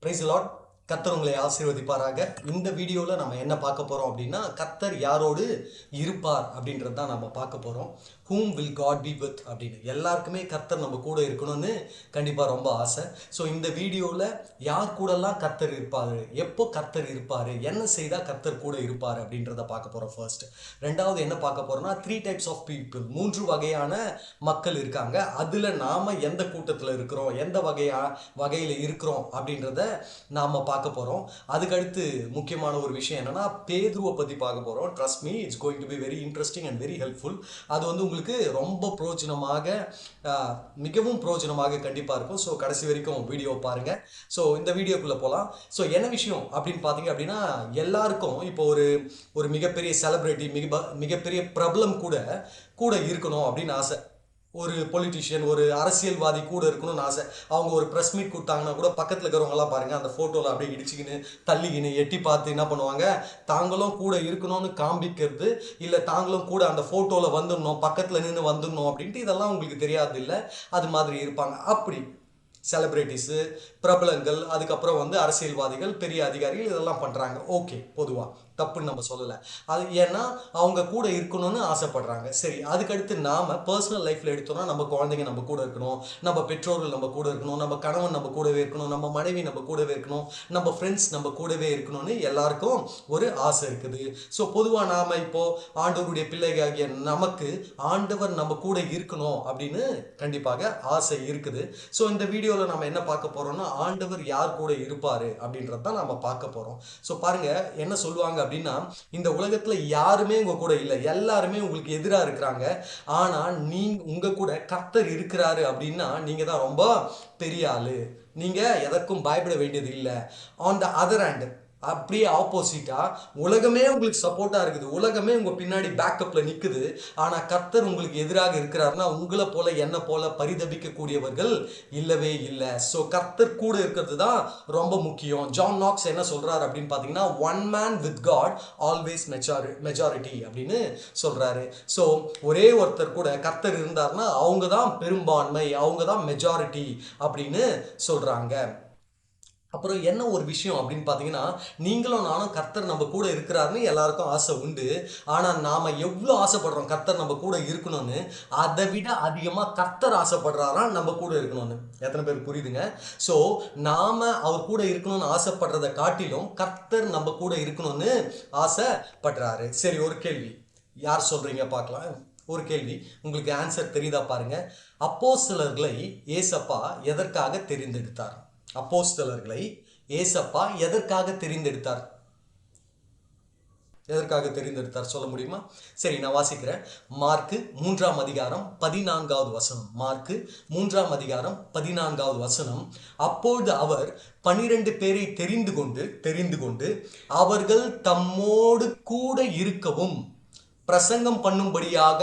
Praise the Lord. கர்த்தர் உங்களை ஆசீர்வதிப்பாராக. இந்த வீடியோவில் நம்ம என்ன பார்க்க போகிறோம் அப்படின்னா, கர்த்தர் யாரோடு இருப்பார் அப்படின்றது தான் நம்ம பார்க்க போகிறோம். whom will God be with அப்படின்னு எல்லாருக்குமே கர்த்தர் நம்ம கூட இருக்கணும்னு கண்டிப்பாக ரொம்ப ஆசை. ஸோ இந்த வீடியோவில் யார் கூடலாம் கர்த்தர் இருப்பார், எப்போ கர்த்தர் இருப்பார், என்ன செய்தால் கர்த்தர் கூட இருப்பார் அப்படின்றத பார்க்க போகிறோம் ஃபர்ஸ்ட். ரெண்டாவது என்ன பார்க்க போகிறோம்னா, 3 டைப்ஸ் ஆஃப் பீப்புள், 3 வகையான மக்கள் இருக்காங்க. அதில் நாம் எந்த கூட்டத்தில் இருக்கிறோம், எந்த வகையில் இருக்கிறோம் அப்படின்றத நாம் பார்க்க போகிறோம். அதுக்கடுத்து முக்கியமான ஒரு விஷயம் என்னென்னா, பேதுருவை பற்றி பார்க்க போகிறோம். Trust me, it's going to be very interesting and very helpful. அது வந்து உங்களுக்கு ரொம்ப பிரோஜனமாக, மிகவும் பிரோஜனமாக கண்டிப்பாக இருக்கும். ஸோ கடைசி வரைக்கும் வீடியோ பாருங்கள். ஸோ இந்த வீடியோக்குள்ளே போகலாம். ஸோ என்ன விஷயம் அப்படின்னு பார்த்தீங்க அப்படின்னா, எல்லாருக்கும் இப்போ ஒரு மிகப்பெரிய செலிப்ரிட்டி, மிகப்பெரிய பிரபலம் கூட இருக்கணும் அப்படின்னு ஆசை. ஒரு பொலிட்டிஷியன், ஒரு அரசியல்வாதி கூட இருக்கணும்னு ஆசை. அவங்க ஒரு ப்ரெஸ் மீட் கொடுத்தாங்கன்னா கூட பக்கத்தில் இருக்கிறவங்களாம் பாருங்கள், அந்த ஃபோட்டோவில் அப்படியே இடிச்சிக்கின்னு தள்ளிக்கின்னு எட்டி பார்த்து என்ன பண்ணுவாங்க, தாங்களும் கூட இருக்கணும்னு காண்பிக்கிறது, இல்லை தாங்களும் கூட அந்த ஃபோட்டோவில் வந்துடணும், பக்கத்தில் நின்று வந்துடணும் அப்படின்ட்டு இதெல்லாம் உங்களுக்கு தெரியாது இல்லை, அது மாதிரி இருப்பாங்க. அப்படி செலிப்ரிட்டிஸு, பிரபலங்கள், அதுக்கப்புறம் வந்து அரசியல்வாதிகள், பெரிய அதிகாரிகள் இதெல்லாம் பண்ணுறாங்க. ஓகே, பொதுவாக தப்புன்னு நம்ம சொல்லலை. அது ஏன்னா அவங்க கூட இருக்கணும்னு ஆசைப்படுறாங்க. சரி, அதுக்கடுத்து நாம் பர்சனல் லைஃப்பில் எடுத்தோம்னா, நம்ம குழந்தைங்க நம்ம கூட இருக்கணும், நம்ம பெற்றோர்கள் நம்ம கூட இருக்கணும், நம்ம கணவன் நம்ம கூடவே இருக்கணும், நம்ம மனைவி நம்ம கூடவே இருக்கணும், நம்ம ஃப்ரெண்ட்ஸ் நம்ம கூடவே இருக்கணும்னு எல்லாருக்கும் ஒரு ஆசை இருக்குது. ஸோ பொதுவாக நாம் இப்போது ஆண்டவருடைய பிள்ளைகாகிய நமக்கு ஆண்டவர் நம்ம கூட இருக்கணும் அப்படின்னு கண்டிப்பாக ஆசை இருக்குது. ஸோ இந்த வீடியோவில் நம்ம என்ன பார்க்க போகிறோம்னா, ஆண்டவர் யார் கூட இருப்பார் அப்படின்றது தான் நம்ம பார்க்க போகிறோம். ஸோ பாருங்கள் என்ன சொல்லுவாங்க அப்படின்னா, இந்த உலகத்துல யாருமே உங்க கூட இல்லை, எல்லாருமே உங்களுக்கு எதிராக இருக்கிறாங்க. ஆனா உங்க கூட கர்த்தர் இருக்கிறாரு அப்படின்னா நீங்க தான் ரொம்ப பெரிய ஆளு, நீங்க எதற்கும் பயப்பட வேண்டியது இல்லை. ஆன் த அதர் ஹேண்ட் அப்படியே ஆப்போசிட்டா உலகமே உங்களுக்கு சப்போர்ட்டா இருக்குது, உலகமே உங்க பின்னாடி பேக்கப்ல நிக்குது, ஆனா கர்த்தர் உங்களுக்கு எதிராக இருக்கிறாருன்னா உங்களை போல என்ன போல பரிதபிக்க கூடியவர்கள் இல்லவே இல்லை. ஸோ கர்த்தர் கூட இருக்கிறது தான் ரொம்ப முக்கியம். ஜான் நாக்ஸ் என்ன சொல்றாரு அப்படின்னு பார்த்தீங்கன்னா, one man with God always majority அப்படின்னு சொல்றாரு. ஸோ ஒரே ஒருத்தர் கூட கர்த்தர் இருந்தாருன்னா அவங்க தான் பெரும்பான்மை, அவங்க தான் மெஜாரிட்டி அப்படின்னு சொல்றாங்க. அப்புறம் என்ன ஒரு விஷயம் அப்படின்னு பார்த்தீங்கன்னா, நீங்களும் நானும் கர்த்தர் நம்ம கூட இருக்கிறாருன்னு எல்லாருக்கும் ஆசை உண்டு. ஆனால் நாம் எவ்வளோ ஆசைப்படுறோம் கர்த்தர் நம்ம கூட இருக்கணும்னு, அதை விட அதிகமாக கர்த்தர் ஆசைப்படுறாராம் நம்ம கூட இருக்கணும்னு. எத்தனை பேர் புரியுதுங்க? ஸோ நாம் அவர் கூட இருக்கணும்னு ஆசைப்படுறதை காட்டிலும் கர்த்தர் நம்ம கூட இருக்கணும்னு ஆசைப்படுறாரு. சரி, ஒரு கேள்வி, யார் சொல்கிறீங்க பார்க்கலாம். ஒரு கேள்வி, உங்களுக்கு ஆன்சர் தெரியுதா பாருங்க. அப்போஸ்தலர்களை ஏசப்பா எதற்காக தெரிந்தெடுத்தார்? அப்போஸ்தலர்களை ஏசப்பா எதற்காக தெரிந்தெடுத்தார்? எதற்காக தெரிந்தெடுத்தார் சொல்ல முடியுமா? சரி, நான் வாசிக்கிறேன். மார்க்கு 3ஆம் அதிகாரம் 14வது வசனம். மார்க்கு 3ஆம் அதிகாரம் 14வது வசனம். அப்பொழுது அவர் 12 பேரை தெரிந்து கொண்டு அவர்கள் தம்மோடு கூட இருக்கவும் பிரசங்கம் பண்ணும்படியாக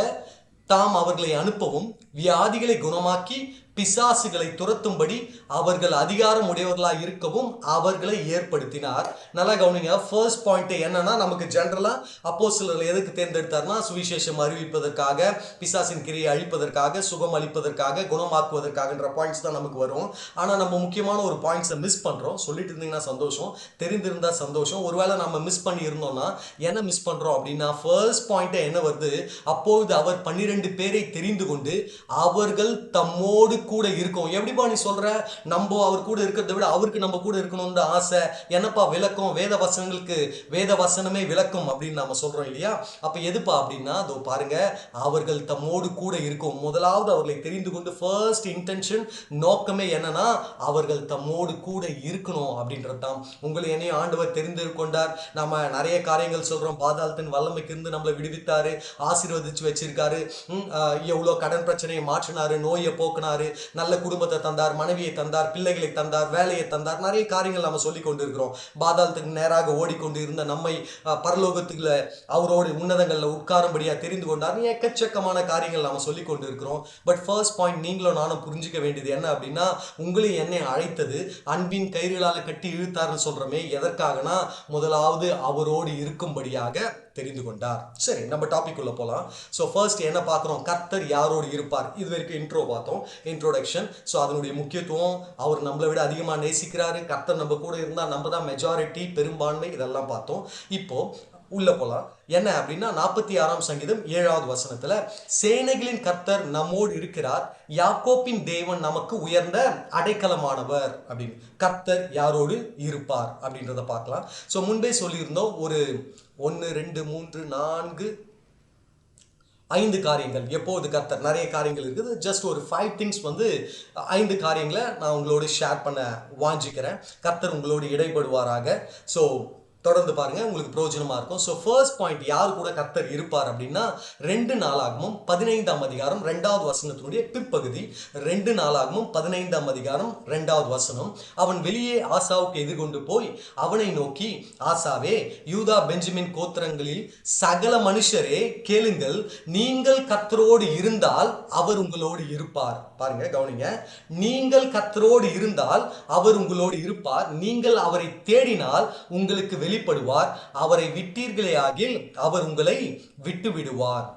தாம் அவர்களை அனுப்பவும் வியாதிகளை குணமாக்கி பிசாசுகளை துரத்தும்படி அவர்கள் அதிகாரம் உடையவர்களாக இருக்கவும் அவர்களை ஏற்படுத்தினார். நல்லா கவனிங்க. ஃபர்ஸ்ட் பாயிண்ட் என்னன்னா, நமக்கு ஜென்ரலா அப்போஸ்தலர்களை எதுக்கு தேர்ந்தெடுத்தார்னா, சுவிசேஷம் அறிவிப்பதற்காக, பிசாசின் கிரியை அழிப்பதற்காக, சுகம் அளிப்பதற்காக, குணமாக்குவதற்காகன்ற பாயிண்ட்ஸ் தான் நமக்கு வரும். ஆனால் நம்ம முக்கியமான ஒரு பாயிண்ட்ஸை மிஸ் பண்ணுறோம். சொல்லிட்டு இருந்தீங்கன்னா சந்தோஷம், தெரிந்திருந்தால் சந்தோஷம். ஒருவேளை நம்ம மிஸ் பண்ணி இருந்தோம்னா என்ன மிஸ் பண்ணுறோம் அப்படின்னா, ஃபர்ஸ்ட் பாயிண்ட்டை என்ன வருது, அப்பொழுது அவர் 12 பேரை தெரிந்து கொண்டு அவர்கள் தம்மோடு கூட இருக்கும். எப்படிப்பா நீ சொல்ற, நம்ம அவர் கூட இருக்கிறத விட அவருக்கு நம்ம கூட இருக்கணும்னு ஆசை, என்னப்பா விளக்கம், வேத வசனங்களுக்கு வேத வசனமே விளக்கம் அப்படின்னு நாம சொல்றோம் இல்லையா? அப்ப எதுப்பா அப்படின்னா, அதோ பாருங்க, அவர்கள் தம்மோடு கூட இருக்கும். முதலாவது அவர்களை தெரிந்து கொண்டு ஃபர்ஸ்ட் இன்டென்ஷன், நோக்கமே என்னன்னா, அவர்கள் தம்மோடு கூட இருக்கணும் அப்படின்றதுதான். உங்களை என்னையும் ஆண்டவர் தெரிந்து கொண்டார். நம்ம நிறைய காரியங்கள் சொல்றோம், பாதாளத்தின் வல்லமைக்கு இருந்து நம்மளை விடுவித்தாரு, ஆசீர்வதிச்சு வச்சிருக்காரு, எவ்வளோ கடன் பிரச்சனையை மாற்றினாரு, நோயை போக்குனாரு, நல்ல குடும்பத்தை தந்தார், மனைவியை தந்தார், பிள்ளைகளை தந்தார், வேலையை தந்தார், நிறைய காரியங்கள் நம்ம சொல்லி கொண்டு இருக்கிறோம். பாதாளத்துக்கு நேராக ஓடிக்கொண்டு இருந்த நம்மை பரலோகத்துக்குள்ள அவரோடு உன்னதங்களில் உட்காரும்படியா தெரிந்து கொண்டார். எக்கச்சக்கமான காரியங்கள் நம்ம சொல்லி கொண்டு இருக்கிறோம். பட் ஃபர்ஸ்ட் பாயிண்ட் நீங்களும் நானும் புரிஞ்சுக்க வேண்டியது என்ன அப்படின்னா, உங்களையும் என்னை அழைத்தது அன்பின் கயிறுகளால் கட்டி இழுத்தாருன்னு சொல்றோமே, எதற்காகனா முதலாவது அவரோடு இருக்கும்படியாக தெரிந்து கொண்டார். சரி, நம்ம டாபிக் உள்ள போலாம். ஸோ ஃபர்ஸ்ட் என்ன பார்க்குறோம், கர்த்தர் யாரோடு இருப்பார். இது வரைக்கும் இன்ட்ரோ பார்த்தோம், இன்ட்ரோடக்ஷன். ஸோ அதனுடைய முக்கியத்துவம், அவர் நம்மளை விட அதிகமாக நேசிக்கிறாரு, கர்த்தர் நம்ம கூட இருந்தால் நம்ம தான் மெஜாரிட்டி, பெரும்பான்மை, இதெல்லாம் பார்த்தோம். இப்போ உள்ள போலாம். என்ன அப்படின்னா 46ஆம் சங்கீதம் 7வது வசனத்துல, சேனைகளின் கர்த்தர் நம்மோடு இருக்கிறார், யாக்கோப்பின் தேவன் நமக்கு உயர்ந்த அடைக்கலமானவர் அப்படின்னு. கர்த்தர் யாரோடு இருப்பார் அப்படின்றத பார்க்கலாம். ஸோ முன்பே சொல்லியிருந்தோம், ஒரு 1 2 3 4 5 காரியங்கள். எப்போது கர்த்தர், நிறைய காரியங்கள் இருக்குது, ஜஸ்ட் ஒரு 5 திங்ஸ் 5 காரியங்களை நான் உங்களோட ஷேர் பண்ண வாஞ்சிக்கிறேன். கர்த்தர் உங்களோடு இடைப்படுவாராக. ஸோ தொடர்ந்து பாருங்க, உங்களுக்கு பிரயோஜனமா இருக்கும். ஸோ ஃபர்ஸ்ட் பாயிண்ட், யார் கூட கர்த்தர் இருப்பார் அப்படின்னா 2 நாளாகமும் 15ஆம் அதிகாரம் 2வது வசனத்தினுடைய பிற்பகுதி. 2 நாளாகமும் 15ஆம் அதிகாரம் 2வது வசனம். அவன் வெளியே ஆசாவுக்கு எதிர்கொண்டு போய் அவனை நோக்கி, ஆசாவே, யூதா பெஞ்சமின் கோத்திரங்களில் சகல மனுஷரே கேளுங்கள், நீங்கள் கர்த்தரோடு இருந்தால் அவர் உங்களோடு இருப்பார். பாருங்க, கவனிங்க, நீங்கள் கர்த்தரோடு இருந்தால் அவர் உங்களோடு இருப்பார், நீங்கள் அவரை தேடினால் உங்களுக்கு வெளிப்படுவார், அவரை விட்டீர்களே ஆகில் அவர் உங்களை விட்டு விடுவார்.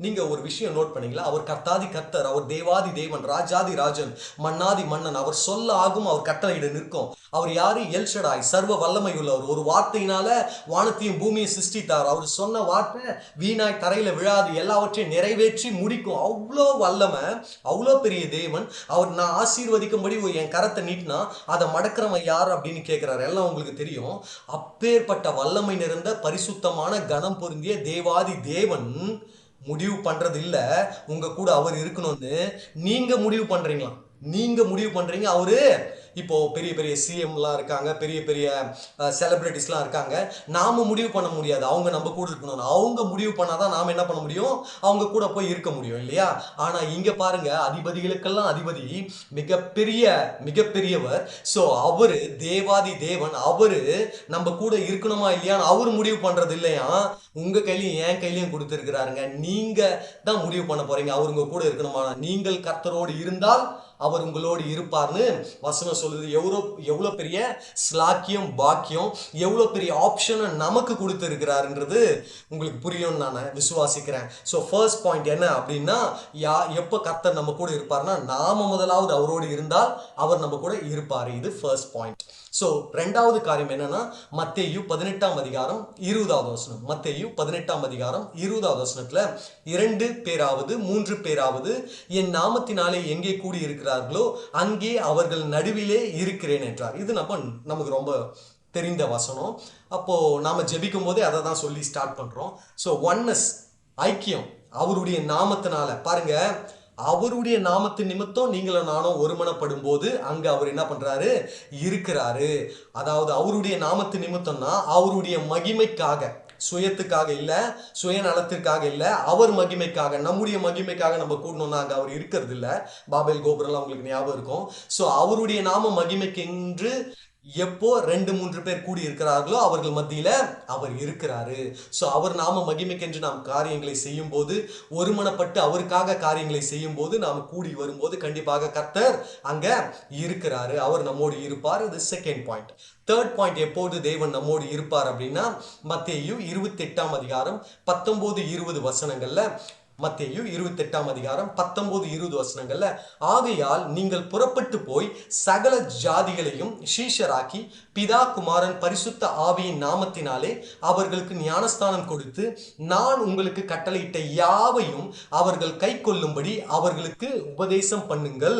நீங்க ஒரு விஷயம் நோட் பண்ணீங்களா, அவர் கர்த்தாதி கர்த்தர், அவர் தேவாதி தேவன், ராஜாதி ராஜன், மன்னாதி மன்னன், அவர் சொல்ல ஆகும், அவர் கட்டளையிட நிற்கும். அவர் யாரு? எல் ஷடாய், சர்வ வல்லமை உள்ளவர். ஒரு வார்த்தையினால வானத்தையும் பூமியை சிருஷ்டித்தார். அவர் சொன்ன வார்த்தை வீணாய் தரையில விழாது, எல்லாவற்றையும் நிறைவேற்றி முடிக்கும். அவ்வளோ வல்லமை, அவ்வளோ பெரிய தேவன். அவர் நான் ஆசீர்வதிக்கும்படி என் கரத்தை நீட்டினா அதை மடக்கிறவன் யார் அப்படின்னு கேட்கிறார். எல்லாம் உங்களுக்கு தெரியும். அப்பேற்பட்ட வல்லமை நிறைந்த பரிசுத்தமான கனம் பொருந்திய தேவாதி தேவன் முடிவு பண்றது இல்ல உங்க கூட அவர் இருக்கணும்னு, நீங்க முடிவு பண்றீங்களா? நீங்க முடிவு பண்றீங்க. அவரு இப்போ பெரிய பெரிய சிஎம்லாம் இருக்காங்க, பெரிய பெரிய செலிபிரிட்டிஸ்லாம் இருக்காங்க. நாம முடிவு பண்ண முடியாது அவங்க நம்ம கூட இருக்கணும்னு. அவங்க முடிவு பண்ணாதான் நாம என்ன பண்ண முடியும், அவங்க கூட போய் இருக்க முடியும் இல்லையா? ஆனா இங்க பாருங்க, அதிபதிகளுக்கெல்லாம் அதிபதி, மிகப்பெரியவர். ஸோ அவரு தேவாதி தேவன், அவரு நம்ம கூட இருக்கணுமா இல்லையான்னு அவரு முடிவு பண்றது இல்லையா, உங்க கையிலையும் என் கையிலையும் கொடுத்துருக்கிறாருங்க. நீங்க தான் முடிவு பண்ண போறீங்க அவர் உங்க கூட இருக்கணுமா. நீங்கள் கர்த்தரோடு இருந்தால் அவர் உங்களோடு இருப்பார்னு வசனம் சொல்லுது. எவ்வளோ பெரிய ஸ்லாக்கியம், பாக்கியம், எவ்வளோ பெரிய ஆப்ஷனை நமக்கு கொடுத்துருக்கிறாருன்றது உங்களுக்கு புரியும்னு நான் விசுவாசிக்கிறேன். ஸோ ஃபர்ஸ்ட் பாயிண்ட் என்ன அப்படின்னா, எப்போ கர்த்தர் நம்ம கூட இருப்பார்னா, நாம முதலாவது அவரோடு இருந்தால் அவர் நம்ம கூட இருப்பார். இது ஃபர்ஸ்ட் பாயிண்ட். ஸோ ரெண்டாவது காரியம் என்னன்னா, மத்தேயு 18ஆம் அதிகாரம் 20வது வசனம். மத்தேயு 18ஆம் அதிகாரம் 20வது வசனத்துல, 2 பேராவது 3 பேராவது என் நாமத்தினாலே எங்கே கூடி இருக்கிறார்களோ அங்கே அவர்கள் நடுவிலே இருக்கிறேன் என்றார். இது நமக்கு ரொம்ப தெரிந்த வசனம். அப்போ நாம ஜெபிக்கும் போதே அதை தான் சொல்லி ஸ்டார்ட் பண்றோம். ஸோ ஒன்னஸ், ஐக்கியம், அவருடைய நாமத்தினால. பாருங்க, அவருடைய நாமத்தின் நிமித்தம் நீங்களும் நானும் ஒருமனப்படும் போது அங்க அவர் என்ன பண்றாரு, இருக்கிறாரு. அதாவது அவருடைய நாமத்தின் நிமித்தம்னா அவருடைய மகிமைக்காக, சுயத்துக்காக இல்ல, சுயநலத்திற்காக இல்ல, அவர் மகிமைக்காக, நம்முடைய மகிமைக்காக நம்ம கூடணும்னா அங்க அவர் இருக்கிறது இல்ல. பாபேல் கோபுரம் உங்களுக்கு ஞாபகம் இருக்கும். ஸோ அவருடைய நாம மகிமைக்கு என்று எப்போ 2-3 பேர் கூடி இருக்கிறார்களோ அவர்கள் மத்தியில அவர் இருக்கிறாரு. ஸோ அவர் நாம மகிமைக்கென்று நாம் காரியங்களை செய்யும் போது, ஒருமனப்பட்டு அவருக்காக காரியங்களை செய்யும் போது, நாம் கூடி வரும்போது கண்டிப்பாக கர்த்தர் அங்க இருக்கிறாரு, அவர் நம்மோடு இருப்பார். இது செகண்ட் பாயிண்ட். தேர்ட் பாயிண்ட், எப்போது தேவன் நம்மோடு இருப்பார் அப்படின்னா, மத்தேயு 28ஆம் அதிகாரம் 19-20 வசனங்கள்ல, மத்தேயு 28ஆம் அதிகாரம் 19-20 வசனங்கள்ல, ஆகையால் நீங்கள் புறப்பட்டு போய் சகல ஜாதிகளையும் சீஷராக்கி பிதா குமாரன் பரிசுத்த ஆவியின் நாமத்தினாலே அவர்களுக்கு ஞானஸ்தானம் கொடுத்து நான் உங்களுக்கு கட்டளையிட்ட யாவையும் அவர்கள் கை கொள்ளும்படி அவர்களுக்கு உபதேசம் பண்ணுங்கள்.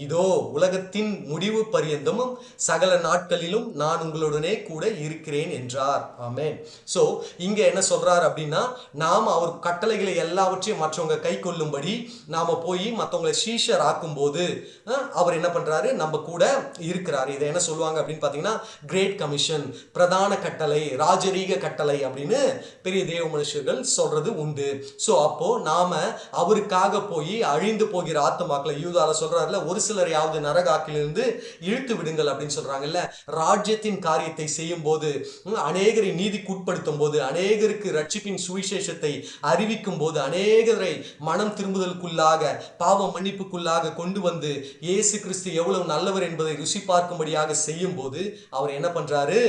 இதோ உலகத்தின் முடிவு பரியந்தமும் சகல நாட்களிலும் நான் உங்களுடனே கூட இருக்கிறேன் என்றார். ஆமென். சோ இங்க என்ன சொல்றாரு அப்படின்னா, நாம அவர் கட்டளைகளை எல்லாவற்றையும் மற்றவங்க கை கொள்ளும்படி நாம போய் மற்றவங்களை சீஷர் ஆக்கும் போது அவர் என்ன பண்றாரு, நம்ம கூட இருக்கிறாரு. இதை என்ன சொல்லுவாங்க அப்படின்னு பாத்தீங்கன்னா, கிரேட் கமிஷன், பிரதான கட்டளை, ராஜரீக கட்டளை அப்படின்னு பெரிய தேவ மனுஷர்கள் சொல்றது உண்டு. சோ அப்போ நாம அவருக்காக போய் அழிந்து போகிற ஆத்மாக்களை, யூதால சொல்றாருல, ஒரு சிலர் யாவது நரகாக்கிலிருந்து இழுத்து விடுங்கள் அப்படின்னு சொல்றாங்கல்ல. ராஜ்யத்தின் காரியத்தை செய்யும் போது, அநேகரை நீதிக்கு உட்படுத்தும் போது, அநேகருக்கு ரட்சிப்பின் சுவிசேஷத்தை அறிவிக்கும் போது, அநேக அநேகரை மனம் திரும்புதலுக்குள்ளாக பாவ மன்னிப்புக்குள்ளாக கொண்டு வந்து இயேசு கிறிஸ்து எவ்வளவு நல்லவர் என்பதை ருசி பார்க்கும்படியாக செய்யும் போது அவர் என்ன பண்றாரு?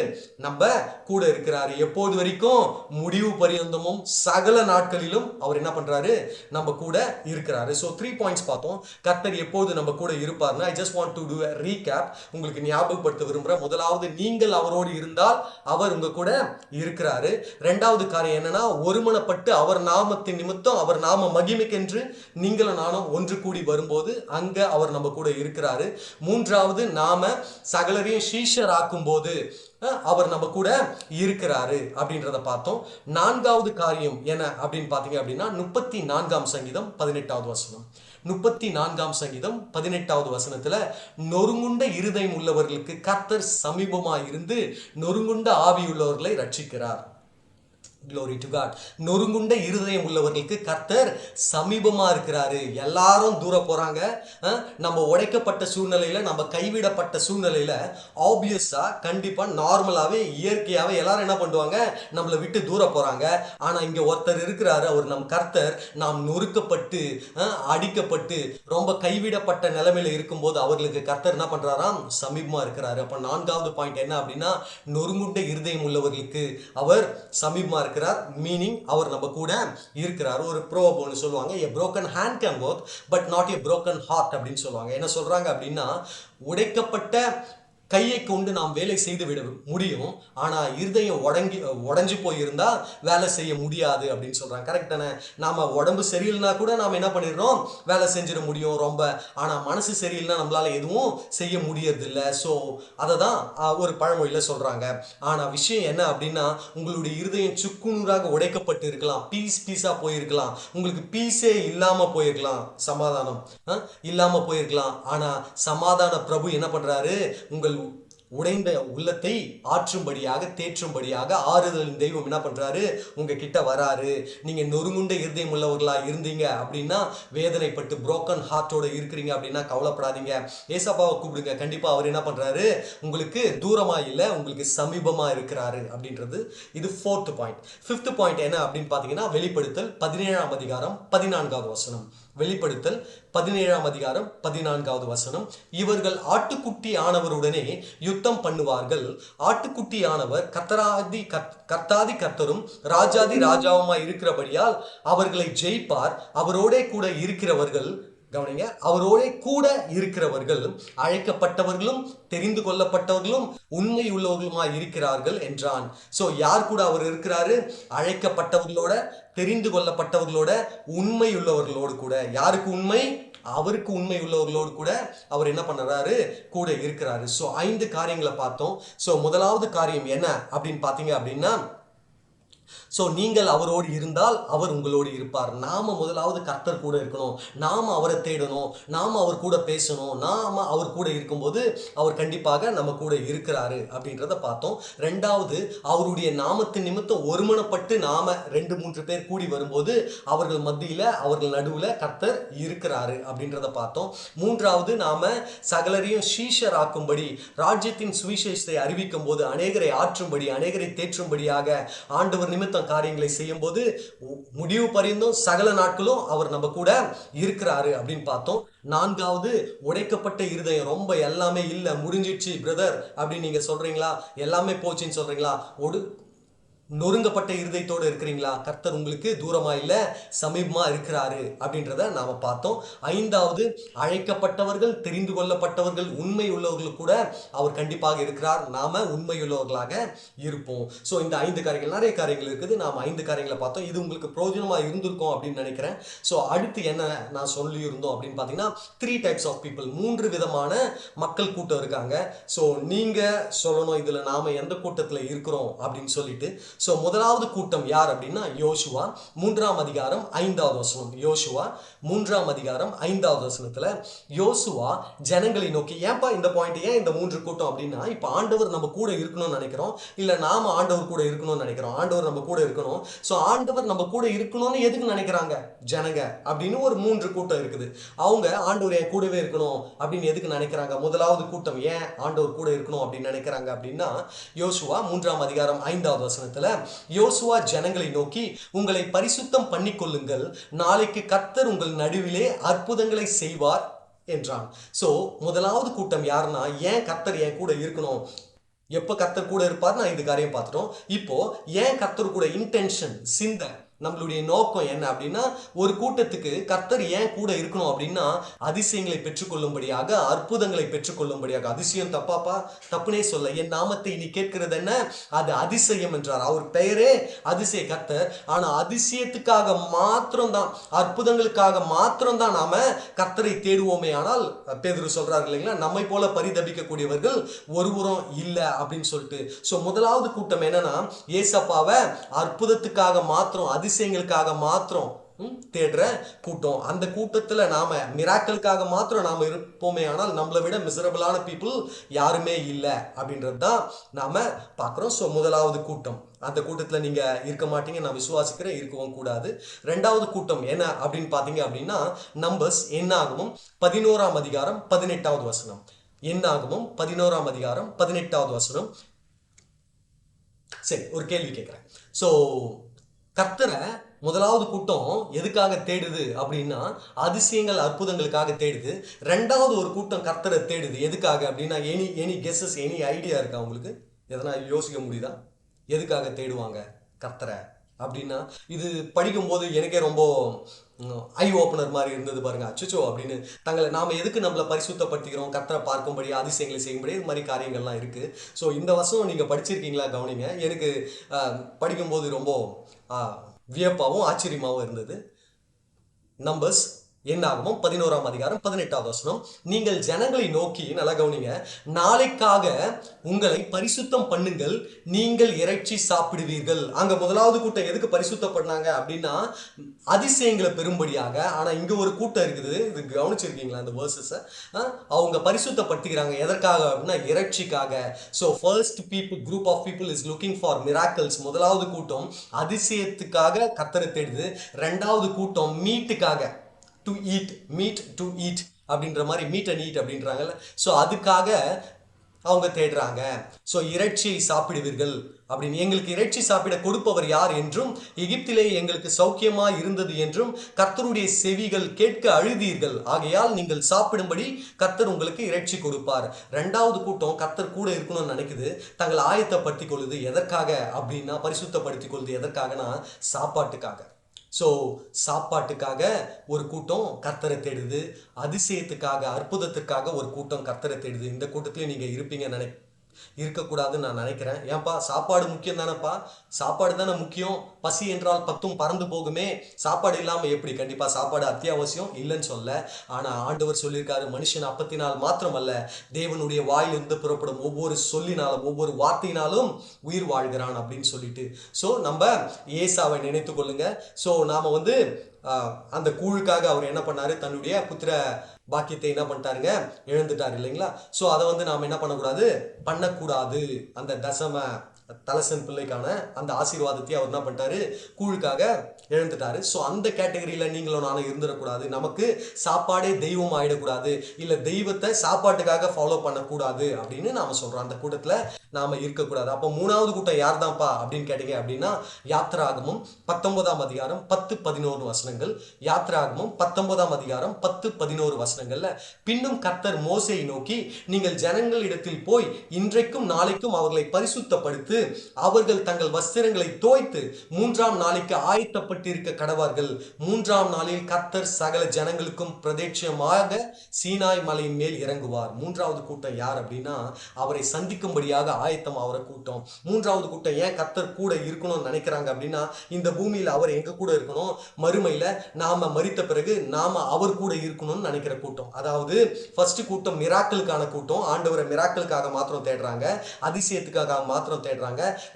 நம்ம கூட இருக்கிறாரு. எப்போது வரைக்கும்? முடிவு பரியந்தமும் சகல நாட்களிலும் அவர் என்ன பண்றாரு? நம்ம கூட இருக்கிறாரு. ஸோ 3 பாயிண்ட்ஸ் பார்த்தோம். கர்த்தர் எப்போது நம்ம கூட இருப்பார்னா, I just want to to a recap. உங்களுக்கு ஞாபகப்படுத்த விரும்புகிறேன். முதலாவது, நீங்கள் அவரோடு இருந்தால் அவர் உங்க கூட இருக்கிறாரு. ரெண்டாவது காரியம் என்னன்னா, ஒருமனப்பட்டு அவர் நாமத்தின் நிமித்தம் அவர் நாம மகிமைக்கென்று நீங்களும் நானும் ஒன்று கூடி வரும்போது அங்க அவர் நம்ம கூட இருக்கிறாரு. மூன்றாவது, நாம சகலரையும் சீஷராக்கும் போது அவர் நம்ம கூட இருக்கிறாரு அப்படின்றத பார்த்தோம். நான்காவது காரியம் என்ன அப்படின்னு பார்த்தீங்க அப்படின்னா, 34ஆம் சங்கீதம் 18வது வசனம். 34ஆம் சங்கீதம் 18வது வசனத்துல, நொறுங்குண்ட இருதயம் உள்ளவர்களுக்கு கர்த்தர் சமீபமாய் இருந்து நொறுங்குண்ட ஆவி உள்ளவர்களை ரட்சிக்கிறார். Glory to God. நொறுங்குண்ட இருதயம் உள்ளவர்களுக்கு கர்த்தர் சமீபமா இருக்கிறாரு. எல்லாரும் தூர போறாங்க. நம்ம உடைக்கப்பட்ட சூழ்நிலையில, நம்ம கைவிடப்பட்ட சூழ்நிலையில ஆப்வியஸா கண்டிப்பா நார்மலாவே இயற்கையாவே எல்லாரும் என்ன பண்ணுவாங்க? நம்மளை விட்டு தூர போறாங்க. ஆனா இங்க ஒருத்தர் இருக்கிறாரு. அவர் நம் கர்த்தர். நாம் நொறுக்கப்பட்டு அடிக்கப்பட்டு ரொம்ப கைவிடப்பட்ட நிலைமையில இருக்கும்போது அவர்களுக்கு கர்த்தர் என்ன பண்றாராம்? சமீபமா இருக்கிறாரு. அப்ப நான்காவது பாயிண்ட் என்ன அப்படின்னா, நொறுங்குண்ட இருதயம் உள்ளவர்களுக்கு அவர் சமீபமா இருக்கிறார். மீனிங் அவர் நம்ம கூட இருக்கிறார். ஒரு ப்ரோவர்ப் ஒன்று சொல்லுவாங்க, a broken hand can work but not a broken heart அப்படின்னு சொல்லுவாங்க. என்ன சொல்றாங்க அப்படின்னா, உடைக்கப்பட்ட கையை கொண்டு நாம் வேலை செய்து விட முடியும், ஆனா இருதயம் உடைஞ்சு போயிருந்தா வேலை செய்ய முடியாது அப்படின்னு சொல்றாங்க. கரெக்ட் தானே? நாம உடம்பு சரியில்லைனா கூட நாம என்ன பண்ணிடுறோம்? வேலை செஞ்சிட முடியும் ரொம்ப. ஆனா மனசு சரியில்லைனா நம்மளால எதுவும் செய்ய முடியறது இல்லை. ஸோ அதை தான் ஒரு பழமொழியில சொல்றாங்க. ஆனா விஷயம் என்ன அப்படின்னா, உங்களுடைய இருதயம் சுக்குநூறாக உடைக்கப்பட்டு இருக்கலாம், பீஸா போயிருக்கலாம், உங்களுக்கு பீஸே இல்லாம போயிருக்கலாம், சமாதானம் இல்லாம போயிருக்கலாம். ஆனா சமாதான பிரபு என்ன பண்றாரு? உங்கள் உடைந்த உள்ளத்தை ஆற்றும்படியாக, தேற்றும்படியாக ஆறுதலின் தெய்வம் என்ன பண்றாரு? உங்க கிட்ட வராரு. நீங்க நொறுங்குண்ட இருதயம் உள்ளவர்களா இருந்தீங்க அப்படின்னா, வேதனைப்பட்டு புரோக்கன் ஹார்ட்டோட இருக்கிறீங்க அப்படின்னா கவலைப்படாதீங்க. ஏசப்பாவை கூப்பிடுங்க. கண்டிப்பா அவர் என்ன பண்றாரு? உங்களுக்கு தூரமா இல்லை, உங்களுக்கு சமீபமா இருக்கிறாரு அப்படின்றது இது 4th பாயிண்ட். 5th பாயிண்ட் என்ன அப்படின்னு பாத்தீங்கன்னா, வெளிப்படுத்தல் 17ஆம் அதிகாரம் 14வது வசனம். வெளிப்படுத்தல் 17ஆம் அதிகாரம் 14வது வசனம். இவர்கள் ஆட்டுக்குட்டி ஆனவருடனே யுத்தம் பண்ணுவார்கள். ஆட்டுக்குட்டி ஆனவர் கர்த்தாதி கர்த்தரும் ராஜாதி ராஜாவுமாய் இருக்கிறபடியால் அவர்களை ஜெயிப்பார். அவரோடே கூட இருக்கிறவர்கள், கவனிங்க, அவரோட கூட இருக்கிறவர்கள் அழைக்கப்பட்டவர்களும் தெரிந்து கொள்ளப்பட்டவர்களும் உண்மை உள்ளவர்களுமாய் இருக்கிறார்கள் என்றான். சோ யார் கூட அவர் இருக்கிறாரு? அழைக்கப்பட்டவர்களோட, தெரிந்து கொள்ளப்பட்டவர்களோட, உண்மை உள்ளவர்களோடு கூட. யாருக்கு உண்மை? அவருக்கு உண்மை உள்ளவர்களோடு கூட அவர் என்ன பண்றாரு? கூட இருக்கிறாரு. சோ 5 காரியங்களை பார்த்தோம். சோ முதலாவது காரியம் என்ன அப்படின்னு பாத்தீங்க அப்படின்னா, ஸோ நீங்கள் அவரோடு இருந்தால் அவர் உங்களோடு இருப்பார். நாம முதலாவது கர்த்தர் கூட இருக்கணும், நாம அவரை தேடணும், நாம அவர் கூட பேசணும், நாம அவர் கூட இருக்கும்போது அவர் கண்டிப்பாக நம்ம கூட இருக்கிறாரு அப்படின்றத பார்த்தோம். ரெண்டாவது, அவருடைய நாமத்தின் நிமித்தம் ஒருமனப்பட்டு நாம 2-3 பேர் கூடி வரும்போது அவர்கள் மத்தியில, அவர்கள் நடுவுல கர்த்தர் இருக்கிறாரு அப்படின்றத பார்த்தோம். மூன்றாவது, நாம சகலரையும் சீஷராக்கும்படி, ராஜ்யத்தின் சுவிசேஷத்தை அறிவிக்கும் போது அநேகரை ஆற்றும்படி, அநேகரை தேற்றும்படியாக ஆண்டவர் நிமித்தம் காரியங்களை செய்யும் போது முடிவு பரியந்தம் சகல நாட்களும் அவர் நம்ம கூட இருக்கிறாரு அப்படின்னு பார்த்தோம். நான்காவது, உடைக்கப்பட்ட இருதயம், ரொம்ப எல்லாமே இல்ல, முடிஞ்சிடுச்சு பிரதர் அப்படின்னு நீங்க சொல்றீங்களா? எல்லாமே போச்சுன்னு சொல்றீங்களா? நொறுங்கப்பட்ட இருதயத்தோடு இருக்கிறீங்களா? கர்த்தர் உங்களுக்கு தூரமா இல்ல, சமீபமா இருக்கிறாரு அப்படின்றத நாம பார்த்தோம். ஐந்தாவது, அழைக்கப்பட்டவர்கள், தெரிந்து கொள்ளப்பட்டவர்கள், உண்மை உள்ளவர்கள் கூட அவர் கண்டிப்பாக இருக்கிறார். நாம உண்மை உள்ளவர்களாக இருப்போம். ஸோ இந்த 5 காரியங்கள், நிறைய காரியங்கள் இருக்குது, நாம 5 காரியங்களை பார்த்தோம். இது உங்களுக்கு பிரயோஜனமா இருந்திருக்கும் அப்படின்னு நினைக்கிறேன். ஸோ அடுத்து என்ன நான் சொல்லி இருந்தோம் அப்படின்னு பார்த்தீங்கன்னா, 3 டைப்ஸ் ஆஃப் பீப்புள், 3 விதமான மக்கள் கூட்டம் இருக்காங்க. ஸோ நீங்க சொல்லணும் இதுல நாம எந்த கூட்டத்துல இருக்கிறோம் அப்படின்னு சொல்லிட்டு. சோ முதலாவது கூட்டம் யார் அப்படின்னா, யோசுவா 3ஆம் அதிகாரம் 5வது வசனம். யோசுவா 3ஆம் அதிகாரம் 5வது வசனத்துல யோசுவா ஜனங்களை நோக்கி, ஏன்பா இந்த பாயிண்ட், ஏன் இந்த 3 கூட்டம் அப்படின்னா, இப்ப ஆண்டவர் நம்ம கூட இருக்கணும்னு நினைக்கிறோம், இல்ல நாம ஆண்டவர் கூட இருக்கணும்னு நினைக்கிறோம். ஆண்டவர் நம்ம கூட இருக்கணும். சோ ஆண்டவர் நம்ம கூட இருக்கணும்னு எதுக்கு நினைக்கிறாங்க ஜனங்க அப்படின்னு ஒரு 3 கூட்டம் இருக்குது. அவங்க ஆண்டவர் என் கூடவே இருக்கணும் அப்படின்னு எதுக்கு நினைக்கிறாங்க? முதலாவது கூட்டம் ஏன் ஆண்டவர் கூட இருக்கணும் அப்படின்னு நினைக்கிறாங்க அப்படின்னா, யோசுவா 3ஆம் அதிகாரம் 5வது வசனத்துல யோசுவா ஜனங்களை நோக்கி, உங்களை பரிசுத்தம் பண்ணிக்கொள்ளுங்கள், நாளைக்கு கர்த்தர் உங்கள் நடுவிலே அற்புதங்களை செய்வார் என்றான். சோ முதலாவது கூட்டம் யாருன்னா, ஏன் கர்த்தர் என் கூட இருக்கணும், எப்ப கர்த்தர் கூட இருப்பார், நான் இந்த காரியம் பார்த்துட்டோம். இப்போ ஏன் கர்த்தர் கூட இன்டென்ஷன், சிந்தை, நம்மளுடைய நோக்கம் என்ன அப்படின்னா, ஒரு கூட்டத்துக்கு கர்த்தர் ஏன் கூட இருக்கணும் அப்படின்னா, அதிசயங்களை பெற்றுக்கொள்ளும்படியாக, அற்புதங்களை பெற்றுக்கொள்ளும்படியாக. அதிசயம் தப்பாப்பா, தப்புனே சொல்ல, என் நாமத்தை நீ கேட்கிறது என்ன, அது அதிசயம் என்றார். அவர் பெயரே அதிசய கர்த்தர். ஆனா அதிசயத்துக்காக மாத்திரம்தான், அற்புதங்களுக்காக மாத்திரம்தான் நாம கர்த்தரை தேடுவோமே. ஆனால் பேதுரு சொல்றாரு இல்லைங்களா, நம்மை போல பரிதபிக்கக்கூடியவர்கள் ஒருவரும் இல்லை அப்படின்னு சொல்லிட்டு. சோ முதலாவது கூட்டம் என்னன்னா, ஏசப்பாவை அற்புதத்துக்காக மாத்திரம், அதிசயங்களுக்காக மாத்திரம் தேடுற கூட்டம். அந்த கூட்டத்துல நாம மிராக்களுக்காக மாத்திரம் நாம இருப்போமே, ஆனால் நம்மளை விட மிசரபிளான பீப்புள் யாருமே இல்லை அப்படின்றது தான் நாம பார்க்குறோம். ஸோ முதலாவது கூட்டம், அந்த கூட்டத்தில் நீங்க இருக்க மாட்டீங்க, நான் விசுவாசிக்கிறேன், இருக்கவும் கூடாது. ரெண்டாவது கூட்டம் என்ன அப்படின்னு பார்த்தீங்க அப்படின்னா, நம்பர்ஸ் என்னாகமும் 11ஆம் அதிகாரம் 18வது வசனம். என்னாகமும் 11ஆம் அதிகாரம் 18வது வசனம். சரி, ஒரு கேள்வி கேட்குறேன். ஸோ கர்த்தரை முதலாவது கூட்டம் எதுக்காக தேடுது அப்படின்னா, அதிசயங்கள் அற்புதங்களுக்காக தேடுது. ரெண்டாவது ஒரு கூட்டம் கர்த்தரை தேடுது எதுக்காக அப்படின்னா, எனி கெஸஸ், எனி ஐடியா இருக்கா உங்களுக்கு? எதனா யோசிக்க முடியுதா? எதுக்காக தேடுவாங்க கர்த்தரை அப்படின்னா? இது படிக்கும்போது எனக்கே ரொம்ப ஐ ஓப்பனர் மாதிரி இருந்தது பாருங்க. அச்சோ அப்படின்னு தங்களை நாம எதுக்கு நம்மளை பரிசுத்தப்படுத்திக்கிறோம், கர்த்தரை பார்க்கும்படி, அதிசயங்களை செய்யும்படி, இது மாதிரி காரியங்கள்லாம் இருக்கு. ஸோ இந்த வருஷம் நீங்க படிச்சிருக்கீங்களா கவனிங்க. எனக்கு படிக்கும்போது ரொம்ப வியப்பாகவும் ஆச்சரியமாகவும் இருந்தது. நம்பர்ஸ் என்னாகமும் 11ஆம் அதிகாரம் 18வது வசனம். நீங்கள் ஜனங்களை நோக்கி, நல்லா கவனிங்க, நாளைக்காக உங்களை பரிசுத்தம் பண்ணுங்கள், நீங்கள் இறைச்சி சாப்பிடுவீர்கள். அங்க முதலாவது கூட்டம் எதுக்கு பரிசுத்தம் பண்ணாங்க அப்படின்னா, அதிசயங்களை பெரும்படியாக. ஆனா இங்க ஒரு கூட்டம் இருக்குது, இது கவனிச்சிருக்கீங்களா இந்த வேர்சஸ்? அவங்க பரிசுத்தப்படுத்திக்கிறாங்க எதற்காக அப்படின்னா, இறைச்சிக்காக. So first people, group of people is looking for miracles. முதலாவது கூட்டம் அதிசயத்துக்காக கர்த்தரை தேடுது. ரெண்டாவது கூட்டம் மீட்டுக்காக, to eat, meat to eat அப்படின்ற மாதிரி, மீட் அண்ட் ஈட் அப்படின்றாங்கல்ல. ஸோ அதுக்காக அவங்க தேடுறாங்க. ஸோ இறைச்சி சாப்பிடுவீர்கள் அப்படின்னு, எங்களுக்கு இறைச்சி சாப்பிட கொடுப்பவர் யார் என்றும், எகிப்திலே எங்களுக்கு சௌக்கியமா இருந்தது என்றும் கர்த்தருடைய செவிகள் கேட்க அழுதீர்கள், ஆகையால் நீங்கள் சாப்பிடும்படி கர்த்தர் உங்களுக்கு இறைச்சி கொடுப்பார். ரெண்டாவது கூட்டம் கர்த்தர் கூட இருக்கணும்னு நினைக்குது, தங்களை ஆயத்தப்படுத்திக் கொள்ளுது. எதற்காக அப்படின்னா, பரிசுத்தப்படுத்திக் கொள்ளுது. எதற்காகனா, சாப்பாட்டுக்காக. ஸோ சாப்பாட்டுக்காக ஒரு கூட்டம் கர்த்தரை தேடுது, அதிசயத்துக்காக, அற்புதத்துக்காக ஒரு கூட்டம் கர்த்தரை தேடுது. இந்த கூட்டத்திலே நீங்க இருப்பீங்க இருக்கக்கூடாதுன்னு நான் நினைக்கிறேன். ஏன்பா, சாப்பாடு முக்கியம் தானேப்பா, சாப்பாடு தானே முக்கியம். பசி என்றால் பத்தும் பறந்து போகுமே, சாப்பாடு இல்லாமல் எப்படி? கண்டிப்பா சாப்பாடு அத்தியாவசியம், இல்லைன்னு சொல்ல. ஆனா ஆண்டவர் சொல்லியிருக்காரு, மனுஷன் அப்பத்தினால் மாத்திரமல்ல, தேவனுடைய வாயிலிருந்து புறப்படும் ஒவ்வொரு சொல்லினாலும், ஒவ்வொரு வார்த்தையினாலும் உயிர் வாழ்கிறான் அப்படின்னு சொல்லிட்டு. ஸோ நம்ம ஏசாவை நினைத்து கொள்ளுங்க. ஸோ நாம அந்த கூழுக்காக அவர் என்ன பண்ணாரு, தன்னுடைய புத்திர பாக்கியத்தை என்ன பண்ணிட்டாருங்க, இழந்துட்டார் இல்லைங்களா? ஸோ அதை நாம என்ன பண்ணக்கூடாது. அந்த தசம தலசன் பிள்ளைக்கான அந்த ஆசீர்வாதத்தை அவர் என்ன பண்ணிட்டாரு, கூழுக்காக இழந்துட்டாரு. ஸோ அந்த கேட்டகரியில் நீங்களும் நானும் இருந்துடக்கூடாது. நமக்கு சாப்பாடே தெய்வம் ஆயிடக்கூடாது, இல்லை தெய்வத்தை சாப்பாட்டுக்காக ஃபாலோ பண்ணக்கூடாது அப்படின்னு நாம சொல்றோம். அந்த கூட்டத்தில் நாம இருக்கக்கூடாது. அப்போ மூணாவது கூட்டம் யார் தான்ப்பா அப்படின்னு கேட்டீங்க அப்படின்னா, யாத்திராகமும் 19ஆம் அதிகாரம் 10-11 வசனங்கள். யாத்திராகமும் 19ஆம் அதிகாரம் 10-11 வசனங்கள்ல, பின்னும் கர்த்தர் மோசேயை நோக்கி, நீங்கள் ஜனங்களிடத்தில் போய் இன்றைக்கும் நாளைக்கும் அவர்களை பரிசுத்தப்படுத்து, அவர்கள் தங்கள் வஸ்திரங்களை தோய்த்து 3ஆம் நாளைக்கு ஆயத்தப்பட்டிருக்க கடவார்கள். 3ஆம் நாளில் கர்த்தர் சகல ஜனங்களுக்கும் பிரத்யட்சமாக சீனாய் மலையின் மேல் இறங்குவார். மூன்றாவது கூட்டம் யார் அப்படின்னா, அவரை சந்திக்கும்படியாக ஆயத்தம் ஆகிற கூட்டம். மூன்றாவது கூட்டம் ஏன் கர்த்தர் கூட இருக்கணும்னு நினைக்கிறாங்க அப்படின்னா, இந்த பூமியில் அவர் எங்க கூட இருக்கணும், மறுமையில நாம மரித்த பிறகு நாம அவர் கூட இருக்கணும்னு நினைக்கிற கூட்டம். அதாவது ஃபர்ஸ்ட் கூட்டம் மிராக்கிளுக்கான கூட்டம், ஆண்டவரை மிராக்கிளுக்காக மாத்திரம் தேடுறாங்க, அதிசயத்துக்காக மாத்திரம் தேடுறாங்க.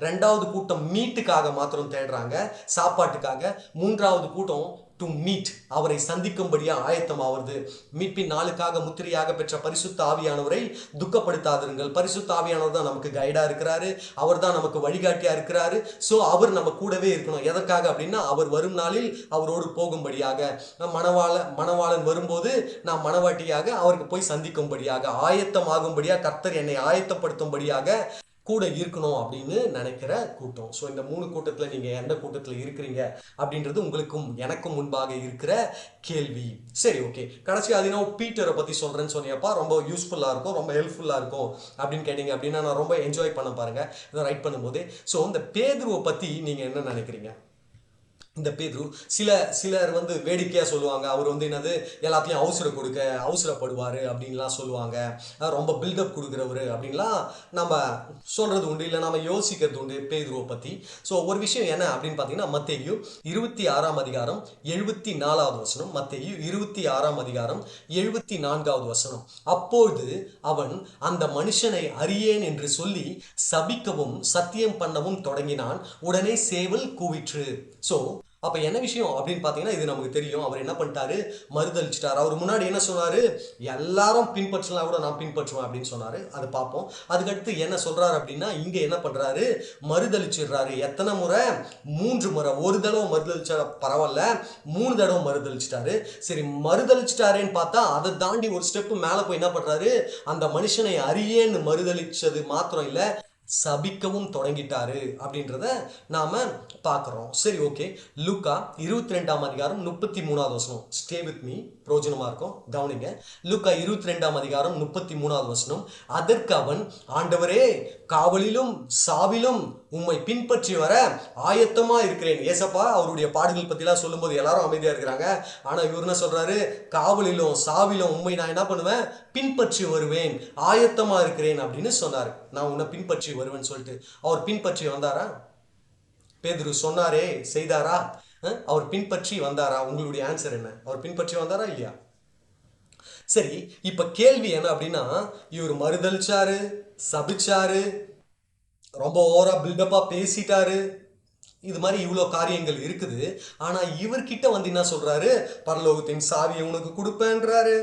ரெண்டாவது கூட்டம் மீட்டுக்காக மாத்திரம் தேடுறாங்க, சாப்பாட்டுக்காக. மூன்றாவது கூட்டம் டு மீட், அவரை சந்திக்கும்படியா ஆயத்தம் ஆவது. மீட்பின் நாளுக்காக முத்திரையாக பெற்ற பரிசுத்த ஆவியானவரை துக்கப்படுத்தாதிருங்கள். பரிசுத்த ஆவியானவர் தான் நமக்கு கைடா இருக்கிறாரு, அவர் தான் நமக்கு வழிகாட்டியா இருக்கிறாரு. ஸோ அவர் நம்ம கூடவே இருக்கணும். எதற்காக அப்படின்னா, அவர் வரும் நாளில் அவரோடு போகும்படியாக, மணவாளன் வரும்போது நாம் மணவாட்டியாக அவருக்கு போய் சந்திக்கும்படியாக, ஆயத்தம் ஆகும்படியாக, கர்த்தர் என்னை ஆயத்தப்படுத்தும்படியாக கூட இருக்கணும் அப்படின்னு நினைக்கிற கூட்டம். ஸோ இந்த 3 கூட்டத்தில் நீங்கள் எந்த கூட்டத்தில் இருக்கிறீங்க அப்படின்றது உங்களுக்கும் எனக்கும் முன்பாக இருக்கிற கேள்வி. சரி, ஓகே. கடைசி அது நான் பீட்டரை பற்றி சொல்கிறேன்னு சொன்னியப்பா, ரொம்ப யூஸ்ஃபுல்லாக இருக்கும், ரொம்ப ஹெல்ப்ஃபுல்லாக இருக்கும் அப்படின்னு கேட்டிங்க அப்படின்னா நான் ரொம்ப என்ஜாய் பண்ண பாருங்கள் இதை ரைட் பண்ணும்போது. ஸோ இந்த பேதுருவை பற்றி நீங்கள் என்ன நினைக்கிறீங்க? இந்த பேதுரு சிலர் வந்து வேடிக்கையாக சொல்லுவாங்க, அவர் வந்து என்னது எல்லாத்தையும் அவசரப்படுவார் அப்படின்லாம் சொல்லுவாங்க, ரொம்ப பில்டப் கொடுக்குறவர் அப்படின்லாம் நம்ம சொல்கிறது உண்டு, இல்லை நம்ம யோசிக்கிறது உண்டு பேதுருவை பற்றி. ஸோ ஒரு விஷயம் என்ன அப்படின்னு பார்த்தீங்கன்னா, மத்தேயு 26ஆம் அதிகாரம் 74வது வசனம், மத்தேயு 26ஆம் அதிகாரம் 74வது வசனம். அப்பொழுது அவன் அந்த மனுஷனை அறியேன் என்று சொல்லி சபிக்கவும் சத்தியம் பண்ணவும் தொடங்கினான். உடனே சேவல் கூவிற்று. ஸோ அப்போ என்ன விஷயம் அப்படின்னு பார்த்தீங்கன்னா, இது நமக்கு தெரியும். அவர் என்ன பண்ணிட்டாரு? மறுதளிச்சிட்டார். அவர் முன்னாடி என்ன சொன்னார்? எல்லாரும் பின்பற்றலாம் கூட நான் பின்பற்றுவேன் அப்படின்னு சொன்னார். அது பார்ப்போம். அதுக்கடுத்து என்ன சொல்கிறார் அப்படின்னா, இங்கே என்ன பண்ணுறாரு? மறுதளிச்சிடுறாரு. எத்தனை முறை? 3 முறை. ஒரு தடவை மறுதளிச்சா பரவாயில்ல, 3 தடவை மறுதளிச்சிட்டாரு. சரி, மறுதளிச்சிட்டாரேன்னு பார்த்தா அதை தாண்டி ஒரு ஸ்டெப்பு மேலே போய் என்ன பண்ணுறாரு? அந்த மனுஷனை அறியேன்னு மறுதளிச்சது மாத்திரம் இல்லை, சபிக்கவும் தொடங்கிட்டாரு அப்படின்றத நாம பார்க்குறோம். சரி, ஓகே. லூக்கா 22ஆம் அதிகாரம் 33வது வசனம். ஸ்டே வித் மீ, பிரோஜனமா இருக்கும், கவனிங்க. லூக்கா 22ஆம் அதிகாரம் 33வது வசனம். அதற்கு அவன், ஆண்டவரே, காவலிலும் சாவிலும் உம்மை பின்பற்றி வர ஆயத்தமா இருக்கிறேன். ஏசப்பா அவருடைய பாடுகள் பத்திலாம் சொல்லும்போது எல்லாரும் அமைதியா இருக்கிறாங்க. ஆனா இவர் என்ன சொல்றாரு? காவலிலும் சாவிலும் உண்மை நான் என்ன பண்ணுவேன்? பின்பற்றி வருவேன், ஆயத்தமா இருக்கிறேன் அப்படின்னு சொன்னார். நான் உன்னை பின்பற்றி வருவேன்னு சொல்லிட்டு அவர் பின்பற்றி வந்தாரா? பேதுரு சொன்னாரே, செய்தாரா? அவர் பின்பற்றி வந்தாரா? உங்களுடைய ஆன்சர் என்ன? அவர் பின்பற்றி வந்தாரா இல்லையா? சரி, இப்ப கேள்வி என்ன அப்படின்னா, இவர் மறுதளிச்சாரு, சபிச்சாரு, ரொம்ப ஓவரா பில்டப்பா பேசிட்டாரு, இது மாதிரி இவ்வளோ காரியங்கள் இருக்குது. ஆனா இவர்கிட்ட வந்து என்ன சொல்றாரு? பரலோகத்தின் சாவியை உனக்கு கொடுப்பேன்றாரு,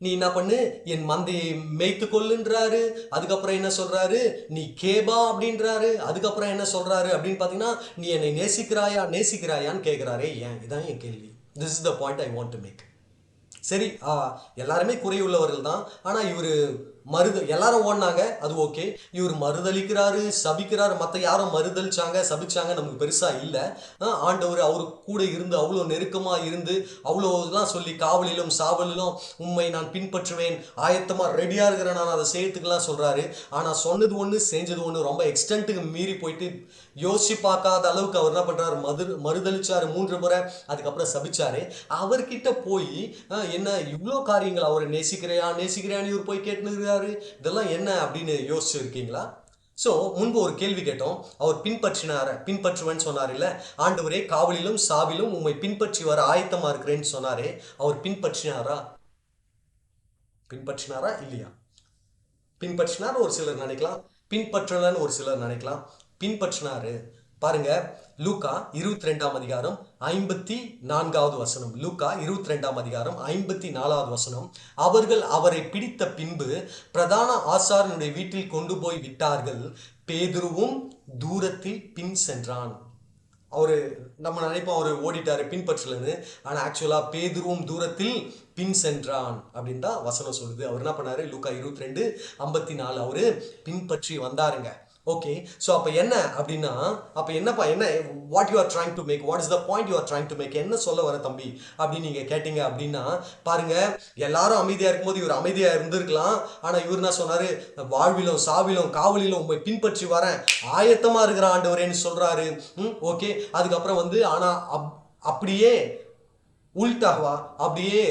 நீ என்ன பண்ணு, என் மந்தையை மேய்த்து கொள்ளுன்றாரு. அதுக்கப்புறம் என்ன சொல்றாரு? நீ கேபா அப்படின்றாரு. அதுக்கப்புறம் என்ன சொல்றாரு அப்படின்னு பார்த்தீங்கன்னா, நீ என்னை நேசிக்கிறாயான்னு கேட்குறாரே. ஏன்? இதான் என் கேள்வி. This is the point I want to make. சரி, எல்லாருமே குறையுள்ளவர்கள் தான். ஆனால் இவர் எல்லாரும் ஓடினாங்க, அது ஓகே. இவர் மறுதளிக்கிறாரு, சபிக்கிறாரு. மற்ற யாரும் மறுதளிச்சாங்க, சபிச்சாங்க நமக்கு பெருசா இல்லை. ஆண்டவர் அவரு கூட இருந்து அவ்வளோ நெருக்கமாக இருந்து அவ்வளோலாம் சொல்லி, காவலிலும் சாவலிலும் உண்மை நான் பின்பற்றுவேன், ஆயத்தமாக ரெடியாக இருக்கிறேன் நான் அதை செய்யறதுக்கெல்லாம் சொல்கிறாரு. ஆனால் சொன்னது ஒன்று, செஞ்சது ஒன்று. ரொம்ப எக்ஸ்டென்ட்டுக்கு மீறி போயிட்டு யோசிச்சு பார்க்காத அளவுக்கு அவர் என்ன பண்ணுறாரு? மறுதளிச்சாரு 3 முறை. அதுக்கப்புறம் சபிச்சாரு. அவர்கிட்ட போய் என்ன இவ்வளோ காரியங்கள், அவரை நேசிக்கிறையான்னு இவர் போய் கேட்டுருக்காரு. இதெல்லாம் என்ன அப்படின்னு யோசிச்சிருக்கீங்களா? ஸோ முன்பு ஒரு கேள்வி கேட்டோம். அவர் பின்பற்றுவேன்னு சொன்னார் இல்லை? ஆண்டவரே, காவலிலும் சாவிலும் உம்மை பின்பற்றி வர ஆயத்தமா இருக்கிறேன்னு சொன்னாரே, அவர் பின்பற்றினாரா இல்லையா? பின்பற்றினார் ஒரு சிலர் நினைக்கலாம், பின்பற்றலன்னு ஒரு சிலர் நினைக்கலாம். பின்பற்றினாரு. பாருங்க, லூக்கா 22ஆம் அதிகாரம் 54வது வசனம். லூக்கா 22ஆம் அதிகாரம் 54வது வசனம். அவர்கள் அவரை பிடித்த பின்பு பிரதான ஆசாரியனுடைய வீட்டில் கொண்டு போய் விட்டார்கள். பேதுருவும் தூரத்தில் பின் சென்றான். நம்ம நினைப்போம் அவர் ஓடிட்டாரு, பின்பற்றலன்னு. ஆனால் ஆக்சுவலாக பேதுருவும் தூரத்தில் பின் சென்றான் அப்படின்னு தான் வசனம் சொல்லுது. அவர் என்ன பண்ணாரு? லூக்கா 22:54 அவரு பின்பற்றி வந்தாருங்க. ஓகே. ஸோ அப்போ என்ன அப்படின்னா, அப்போ என்ன what you are trying to make, what is the point you are trying to make, என்ன சொல்ல வர தம்பி அப்படின்னு நீங்கள் கேட்டீங்க அப்படின்னா, பாருங்க, எல்லாரும் அமைதியாக இருக்கும்போது இவர் அமைதியாக இருந்திருக்கலாம். ஆனால் இவர் என்ன சொன்னார்? வாழ்விலும் சாவிலும் காவலிலும் உண்மை பின்பற்றி வரேன், ஆயத்தமாக இருக்கிற ஆண்டவரேன்னு சொல்கிறாரு. ஓகே. அதுக்கப்புறம் வந்து ஆனால் அப்படியே உல்டாவா, அப்படியே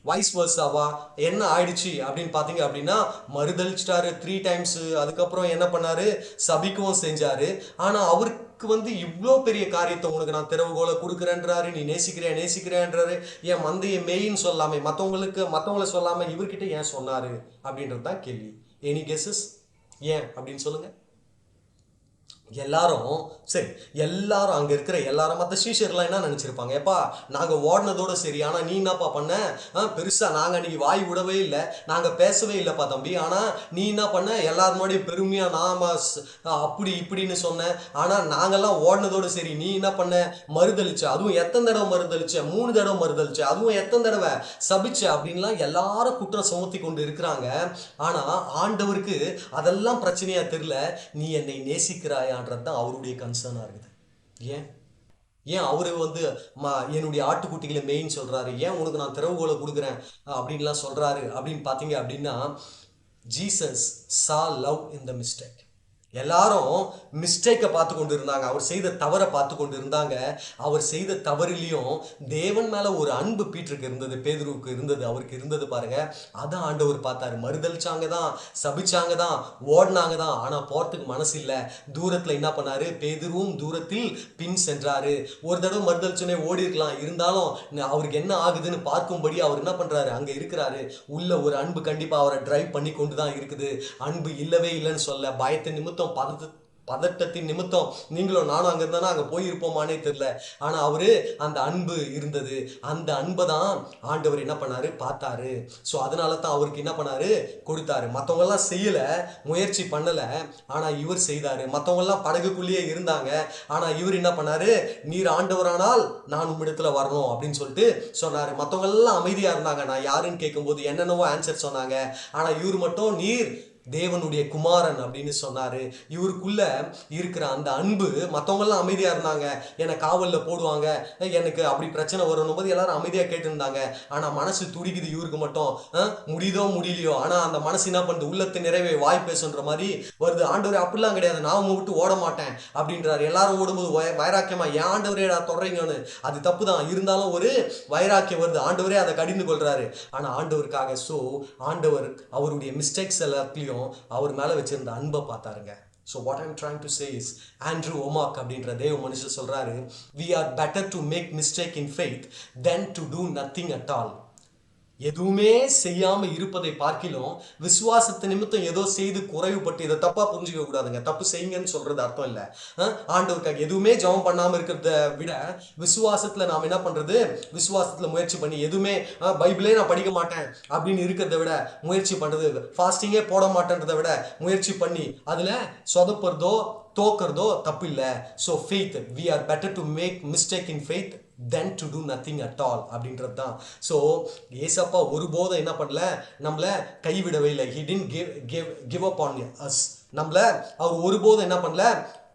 வைஸ் வர்ஸாவா என்ன ஆயிடுச்சு அப்படின்னு பார்த்தீங்க அப்படின்னா, மறுதளிச்சிட்டாரு 3 times. அதுக்கப்புறம் என்ன பண்ணாரு? சபிக்கவும் செஞ்சாரு. ஆனால் அவருக்கு வந்து இவ்வளோ பெரிய காரியத்தை உனக்கு நான் திறவுகோலை கொடுக்குறேன்றாரு, நீ நேசிக்கிறேன்றாரு. ஏன் மந்தையை மேயின்னு சொல்லாமே, மற்றவங்கள சொல்லாமல் இவர்கிட்ட ஏன் சொன்னாரு அப்படின்றது தான் கேள்வி. Any guesses? ஏன் அப்படின்னு சொல்லுங்க. எல்லாரும் சரி, எல்லாரும் அங்கே இருக்கிற எல்லாரும் மற்ற சீஷர்லாம் என்ன நினச்சிருப்பாங்க, ஏப்பா நாங்கள் ஓடினதோட சரி, ஆனால் நீ என்னப்பா பண்ண, பெருசாக நாங்கள் அன்றைக்கி வாய் விடவே இல்லை, நாங்கள் பேசவே இல்லைப்பா தம்பி, ஆனால் நீ என்ன பண்ண எல்லாரும் முன்னாடியும் பெருமையாக நாம் அப்படி இப்படின்னு சொன்னேன், ஆனால் நாங்கள்லாம் ஓடினதோட சரி, நீ என்ன பண்ண மறுதளிச்ச, அதுவும் எத்தனை தடவை மறுதளிச்ச, 3 தடவை மறுதளிச்ச, அதுவும் எத்தனை தடவை சபிச்ச அப்படின்லாம் எல்லாரும் குற்றம் சுமத்தி கொண்டு இருக்கிறாங்க. ஆனால் ஆண்டவருக்கு அதெல்லாம் பிரச்சனையாக தெரியல, நீ என்னை நேசிக்கிறாயான்றது தான் அவருடைய கன்சர்னாக இருக்குது. ஏன் ஏன் அவரு வந்து என்னுடைய ஆட்டுக்குட்டிகளை மெயின் சொல்றாரு, ஏன் உனக்கு நான் திறவுகோலை கொடுக்குறேன் அப்படின்லாம் சொல்றாரு அப்படின்னு பார்த்தீங்க அப்படின்னா, Jesus saw love in the mistake. எல்லாரும் மிஸ்டேக்கை பார்த்து கொண்டு இருந்தாங்க, அவர் செய்த தவறை பார்த்து கொண்டு இருந்தாங்க. அவர் செய்த தவறிலையும் தேவன் மேலே ஒரு அன்பு பீட்டருக்கு இருந்தது, பேதுருவுக்கு இருந்தது, அவருக்கு இருந்தது பாருங்க. அதான் ஆண்டவர் பார்த்தாரு. மறுதளிச்சாங்க தான், சபிச்சாங்க தான், ஓடினாங்க தான், ஆனால் போகிறதுக்கு மனசு இல்லை. தூரத்தில் என்ன பண்ணாரு, பேதுருவும் தூரத்தில் பின் சென்றாரு. ஒரு தடவை மறுதளிச்சோன்னே ஓடி இருக்கலாம், இருந்தாலும் அவருக்கு என்ன ஆகுதுன்னு பார்க்கும்படி அவர் என்ன பண்ணுறாரு, அங்கே இருக்கிறாரு. உள்ள ஒரு அன்பு கண்டிப்பாக அவரை டிரைவ் பண்ணி கொண்டு தான் இருக்குது. அன்பு இல்லவே இல்லைன்னு சொல்ல, பயத்தை நிமித்தம் பதட்டத்தின் நிமித்தம் நீங்களும் நானும் அங்கே இருந்தானா அங்கே போயிருப்போமானே தெரியல. ஆனால் அவரு அந்த அன்பு இருந்தது, அந்த அன்பை தான் ஆண்டவர் என்ன பண்ணாரு, பார்த்தாரு. ஸோ அதனால தான் அவருக்கு என்ன பண்ணாரு, கொடுத்தாரு. மற்றவங்கெல்லாம் செய்யலை, முயற்சி பண்ணலை, ஆனால் இவர் செய்தார். மற்றவங்கெல்லாம் படகுக்குள்ளேயே இருந்தாங்க, ஆனால் இவர் என்ன பண்ணாரு, நீர் ஆண்டவரானால் நான் உம்மிடத்தில் வரணும் அப்படின்னு சொல்லிட்டு சொன்னார். மற்றவங்கெல்லாம் அமைதியாக இருந்தாங்க, நான் யாருன்னு கேட்கும்போது என்னென்னவோ ஆன்சர் சொன்னாங்க. ஆனால் இவர் மட்டும் நீர் தேவனுடைய குமாரன் அப்படின்னு சொன்னாரு. இவருக்குள்ள இருக்கிற அந்த அன்பு, மற்றவங்கெல்லாம் அமைதியா இருந்தாங்க, என்னை காவலில் போடுவாங்க, எனக்கு அப்படி பிரச்சனை வரணும் போது எல்லாரும் அமைதியாக கேட்டு இருந்தாங்க. ஆனால் மனசு துடிக்குது இவருக்கு மட்டும், முடியுதோ முடியலையோ, ஆனால் அந்த மனசு என்ன பண்ணுது, உள்ளத்து நிறைவே வாய் பேசுன்ற மாதிரி வருது. ஆண்டவரே அப்படிலாம் கிடையாது, நான் உங்க விட்டு ஓட மாட்டேன் அப்படின்றாரு. எல்லாரும் ஓடும்போது வைராக்கியமா, ஏன் ஆண்டவரே தொடறீங்கன்னு, அது தப்பு தான், இருந்தாலும் ஒரு வைராக்கியம் வருது. ஆண்டவரே அதை கடிந்து கொள்றாரு. ஆனால் ஆண்டவருக்காக, ஸோ ஆண்டவர் அவருடைய மிஸ்டேக்ஸ் எல்லாத்தையும் அவர் மேல வச்சிருந்த அன்பை பார்த்தாருங்க. So what I'm trying to say is, Andrew Wommack அப்படின்ற தேவ மனுஷர் சொல்றாரு, we are better to make mistake in faith than to do nothing at all. எதுவுமே செய்யாம இருப்பதை பார்க்கிலும் விசுவாசத்தை நிமித்தம் ஏதோ செய்து குறைவுபட்டு, இதை தப்பா புரிஞ்சுக்க கூடாதுங்க. தப்பு செய்யுங்கன்னு சொல்றது அர்த்தம் இல்லை. ஆண்டவருக்காக எதுவுமே ஜெபம் பண்ணாம இருக்கிறத விட விசுவாசத்துல நாம் என்ன பண்றது, விசுவாசத்துல முயற்சி பண்ணி, எதுவுமே பைபிளே நான் படிக்க மாட்டேன் அப்படின்னு இருக்கிறத விட முயற்சி பண்றது, ஃபாஸ்டிங்கே போட மாட்டேன்றதை விட முயற்சி பண்ணி அதுல சொதப்புறதோ தோக்கிறதோ தப்பு இல்லை. So faith, we are better to make mistake in faith then to do nothing at all அப்படின்றது தான். ஸோ ஏசப்பா ஒருபோதும் என்ன பண்ணல, நம்மளை கைவிடவே இல்லை. he didn't give up on us. நம்மளை அவர் ஒருபோதும் என்ன பண்ணல,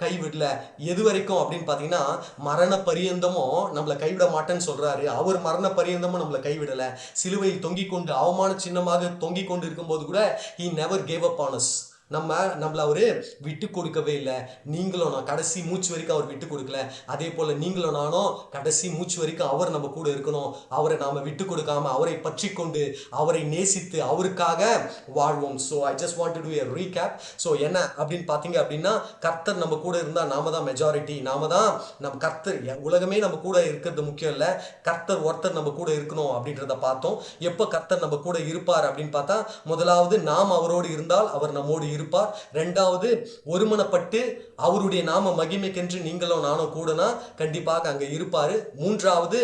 கைவிடல. எது வரைக்கும் அப்படின்னு பார்த்தீங்கன்னா, மரண பரியந்தமும் நம்மளை கைவிட மாட்டேன்னு சொல்றாரு. அவர் மரண பரியந்தமும் நம்மளை கைவிடலை. சிலுவையில் தொங்கிக் கொண்டு அவமான சின்னமாக தொங்கிக் கொண்டு இருக்கும்போது கூட he never gave up on us. நம்மளை அவர் விட்டு கொடுக்கவே இல்லை. நீங்களும் நான் கடைசி மூச்சு வரைக்கும் அவர் விட்டு கொடுக்கல. அதே போல் நீங்களும் நானும் கடைசி மூச்சு வரைக்கும் அவர் நம்ம கூட இருக்கணும். அவரை நாம் விட்டு கொடுக்காம, அவரை பற்றி கொண்டு, அவரை நேசித்து அவருக்காக வாழ்வோம். So I just want to to a recap. So என்ன அப்படின்னு பார்த்தீங்க அப்படின்னா, கர்த்தர் நம்ம கூட இருந்தால் நாம தான் மெஜாரிட்டி, நாம தான் நம்ம கர்த்தர், உலகமே நம்ம கூட இருக்கிறது முக்கியம் இல்லை, கர்த்தர் ஒருத்தர் நம்ம கூட இருக்கணும் அப்படின்றத பார்த்தோம். எப்போ கர்த்தர் நம்ம கூட இருப்பார் அப்படின்னு பார்த்தா, முதலாவது நாம் அவரோடு இருந்தால் அவர் நம்மோடு இருப்பார். இரண்டாவது, ஒருமனப்பட்டு அவருடைய நாம மகிமைக்கென்று நீங்களும் நானும் கூடனா கண்டிப்பாக அங்க இருப்பாரு. மூன்றாவது,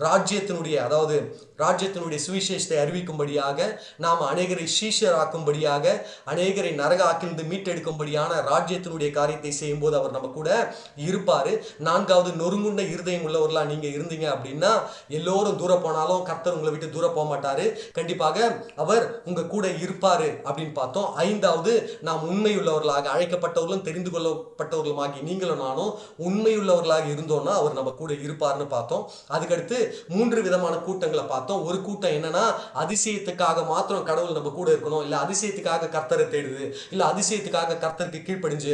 ராஜ்யத்தினுடைய, அதாவது ராஜ்யத்தினுடைய சுவிசேஷத்தை அறிவிக்கும்படியாக, நாம் அநேகரை சீஷராக்கும்படியாக, அநேகரை நரக ஆக்கிலிருந்து மீட்டெடுக்கும்படியான ராஜ்யத்தினுடைய காரியத்தை செய்யும் போது அவர் நம்ம கூட இருப்பாரு. நான்காவது, நொறுங்குண்ட இருதயம் உள்ளவர்களா நீங்க இருந்தீங்க அப்படின்னா, எல்லோரும் தூர போனாலும் கர்த்தர் உங்களை விட்டு தூர போக மாட்டாரு, கண்டிப்பாக அவர் உங்க கூட இருப்பாரு அப்படின்னு பார்த்தோம். ஐந்தாவது, நாம் உண்மையுள்ளவர்களாக, அழைக்கப்பட்டவர்களும் தெரிந்து கொள்ளப்பட்டவர்களுமாகி நீங்களும் நானும் உண்மையுள்ளவர்களாக இருந்தோம்னா அவர் நம்ம கூட இருப்பார்னு பார்த்தோம். அதுக்கடுத்து 3 விதமான கூட்டங்களை பார்த்தோம். ஒரு கூட்டம் என்னன்னா, அதிசயத்துக்காக மாத்திரம் கடவுள் நம்ம கூட இருக்கணும், இல்ல அதிசயத்துக்காக கர்த்தரை தேடுது, இல்ல அதிசயத்துக்காக கர்த்தருக்கு கீழ்ப்படிஞ்சு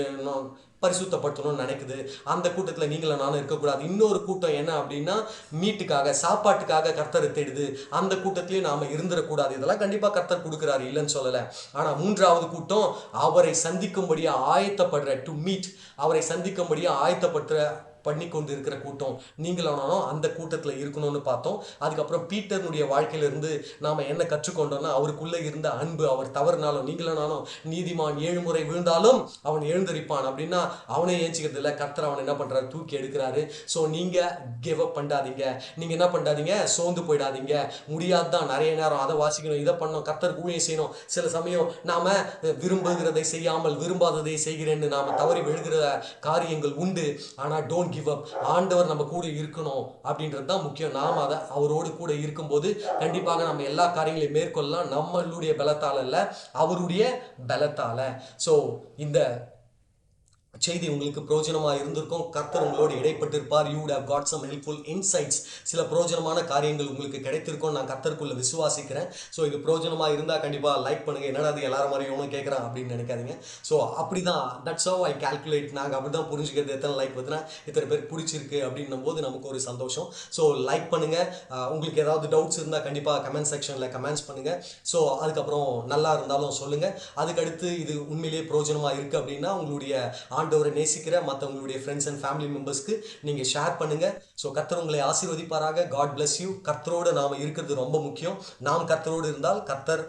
பரிசுத்தப்படுத்தணும்னு நினைக்குது. அந்த கூட்டத்தில் நீங்களும் நானும் இருக்கக்கூடாது. இன்னொரு கூட்டம் என்ன அப்படின்னா, மீட்டுக்காக, சாப்பாட்டுக்காக கர்த்தரை தேடுது. அந்த கூட்டத்திலையும் நாம இருந்துடக்கூடாது. இதெல்லாம் கண்டிப்பாக கர்த்தர் கொடுக்குறாரு, இல்லைன்னு சொல்லலை. ஆனால் மூன்றாவது கூட்டம், அவரை சந்திக்கும்படியா ஆயத்தப்படுற, டு மீட், அவரை சந்திக்கும்படியா பண்ணி கொண்டு இருக்கிற கூட்டம் நீங்களானாலும் அந்த கூட்டத்தில் இருக்கணும்னு பார்த்தோம். அதுக்கப்புறம் பீட்டர்னுடைய வாழ்க்கையிலிருந்து நாம் என்ன கற்றுக்கொண்டோம்னா, அவருக்குள்ளே இருந்த அன்பு, அவர் தவறுனாலும் நீங்களானாலும் நீதிமான் 7 முறை விழுந்தாலும் அவன் எழுந்தரிப்பான் அப்படின்னா அவனே ஏஞ்சிக்கிறது இல்லை, கர்த்தர் அவன் என்ன பண்ணுறாரு, தூக்கி எடுக்கிறாரு. ஸோ நீங்கள் கிவ் அப் பண்ணாதீங்க, நீங்கள் என்ன பண்ணாதீங்க, சோர்ந்து போயிடாதீங்க. முடியாது தான், நிறைய நேரம் அதை வாசிக்கணும், இதை பண்ணணும், கர்த்தர் ஊழியம் செய்யணும். சில சமயம் நாம் விரும்புகிறதை செய்யாமல் விரும்பாததை செய்கிறேன்னு நாம் தவறி விழுகிற காரியங்கள் உண்டு. ஆனால் டோன்ட் கிவ் அப். ஆண்டவர் நம்ம கூட இருக்கணும் அப்படின்றது தான் முக்கியம். நாம் அதை அவரோடு கூட இருக்கும்போது கண்டிப்பாக நம்ம எல்லா காரியங்களையும் மேற்கொள்ளலாம். நம்மளுடைய பலத்தால் அல்ல, அவருடைய பலத்தால். ஸோ இந்த செய்தி உங்களுக்கு பிரோஜனமாக இருந்திருக்கும். கர்த்தர் உங்களோடு இடைப்பட்டிருப்பார். You would have got some helpful insights. சில பிரோஜனமான காரியங்கள் உங்களுக்கு கிடைத்திருக்கும் நான் கர்த்தருக்குள்ள விசுவாசிக்கிறேன். ஸோ இது பிரோஜனமாக இருந்தால் கண்டிப்பாக லைக் பண்ணுங்கள். என்னடா அது எல்லாரும் மாதிரி ஒன்றும் கேட்குறான் அப்படின்னு நினைக்காதீங்க. ஸோ அப்படி தான், தட்ஸ் ஹவ் ஐ கால்குலேட். நாங்கள் அப்படி தான் புரிஞ்சுக்கிறது. எத்தனை லைக் பார்த்தினா இத்தனை பேர் பிடிச்சிருக்கு அப்படின்னும் போது நமக்கு ஒரு சந்தோஷம். ஸோ லைக் பண்ணுங்கள். உங்களுக்கு ஏதாவது டவுட்ஸ் இருந்தால் கண்டிப்பாக கமெண்ட் செக்ஷனில் கமெண்ட்ஸ் பண்ணுங்கள். ஸோ அதுக்கப்புறம் நல்லா இருந்தாலும் சொல்லுங்கள். அதுக்கடுத்து இது உண்மையிலேயே பிரோஜனமாக இருக்குது அப்படின்னா உங்களுடைய ஆண்டவரை நேசிக்கிற மற்றவங்களுடைய ஃப்ரெண்ட்ஸ் அண்ட் ஃபேமிலி மெம்பர்ஸ்க்கு நீங்கள் ஷேர் பண்ணுங்கள். ஸோ கர்த்தர் உங்களை ஆசீர்வதிப்பாராக. God bless you. கர்த்தரோடு நாம் இருக்கிறது ரொம்ப முக்கியம். நாம் கர்த்தரோடு இருந்தால் கர்த்தர்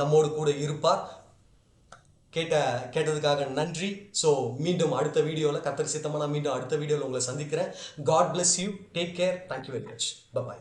நம்மோடு கூட இருப்பார். கேட்டதுக்காக நன்றி. ஸோ மீண்டும் அடுத்த வீடியோவில் கர்த்தர் சித்தமாக நான் மீண்டும் அடுத்த வீடியோவில் உங்களை சந்திக்கிறேன். God bless you. Take care. Thank you very much. By.